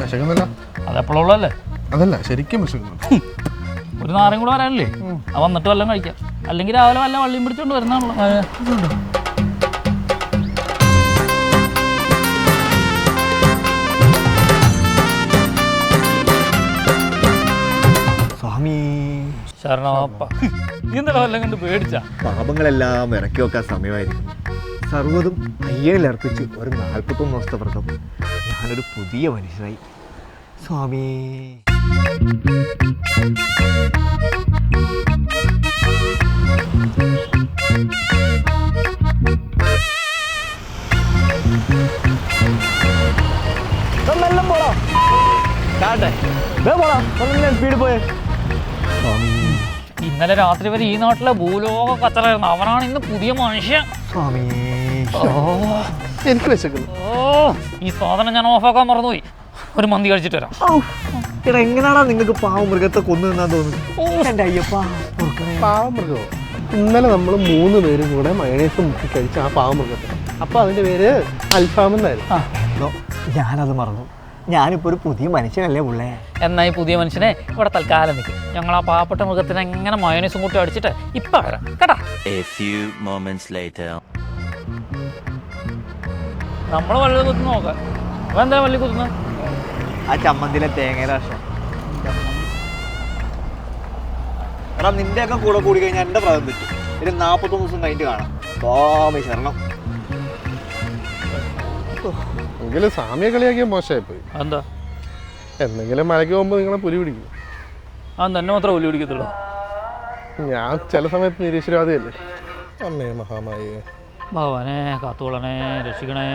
വിശക്കുന്നില്ല. അതെപ്പോഴുള്ളല്ലേ? അതല്ല, ശരിക്കും വിശക്കുന്നു. ഒരു നാരം കൂടെ വരാനല്ലേ? അത് വന്നിട്ട് വല്ലതും കഴിക്കാം. അല്ലെങ്കിൽ രാവിലെ വല്ല വള്ളിയും പിടിച്ചോണ്ട് വരുന്നാണല്ലോ. സ്വാമി ശരണമപ്പ. നീ എന്താ വല്ലതും കണ്ട് പേടിച്ച? പാപങ്ങളെല്ലാം ഇറക്കി വെക്കാൻ സമയമായിരിക്കും. സർവ്വതും അയ്യനിൽ അർപ്പിച്ച് ഒരു 41 ദിവസത്തെ വ്രതം ഞാനൊരു പുതിയ മനുഷ്യനായി. സ്വാമി മെല്ലെ പോടാ, പോടാ, സ്പീഡ് പോയേ. സ്വാമി ഇന്നലെ രാത്രി വരെ ഈ നാട്ടിലെ ഭൂലോക കച്ചറായിരുന്നു. അവനാണ് ഇന്ന് പുതിയ മനുഷ്യൻ. സ്വാമി എനിക്ക് വിശക്കുന്നു. ഈ സാധനം ഞാൻ ഓഫാക്കാൻ മറന്നുപോയി. ഒരു മന്തി കഴിച്ചിട്ട് വരാം. എടാ, എങ്ങനെയാണോ നിങ്ങൾക്ക് പാവം മൃഗത്തെ കൊന്നു തിന്നാൻ തോന്നുന്നു? എൻ്റെ അയ്യപ്പ, പാവമൃഗമോ? ഇന്നലെ നമ്മൾ 3 പേരും കൂടെ മയണൈസ് മുക്കി കഴിച്ച ആ പാവമൃഗത്തെ. അപ്പൊ അതിന്റെ പേര് അൽഫാം എന്നായിരുന്നു. ഞാനത് മറന്നു. ഞാനിപ്പോ ഒരു പുതിയ മനുഷ്യനല്ലേ ഉള്ളേ. എന്നാ ഈ പുതിയ മനുഷ്യനെ ഇവിടെ തൽക്കാലം നിൽക്കും. ഞങ്ങൾ ആ പാവപ്പെട്ട മൃഗത്തിനെ എങ്ങനെ മയോനൈസും കൂട്ടി അടിച്ചിട്ട് ഇപ്പൊ വരാം കേട്ടാ. നമ്മള് വള്ളി കുത്തുന്ന നോക്കാം. അപ്പൊ എന്താ വള്ളി കുത്തുന്നത്? ആ ചമ്മന്തിയിലെ തേങ്ങയുടെ രസം. എടാ, നിന്റെയൊക്കെ കൂടെ കൂടി കഴിഞ്ഞാൽ എന്റെ പ്രായം തെറ്റും. ഒരു 41 ദിവസം കഴിഞ്ഞിട്ട് കാണാം. സ്വാമി ശരണം. എങ്കിലും സാമിയെ കളിയാക്കിയ മോശമായി പോയി. എന്താ? എന്തെങ്കിലും മഴയ്ക്ക് പോകുമ്പോൾ നിങ്ങളെ പുലി പിടിക്കും. ആ തന്നെ മാത്രമേ പുലി പിടിക്കത്തുള്ളൂ. ഞാൻ ചില സമയത്ത് നിരീശ്വരവാദിയല്ലേ. അമ്മേ മഹാമായേ, ഭഗവാനെ കാത്തുകൊള്ളണേ, രക്ഷിക്കണേ.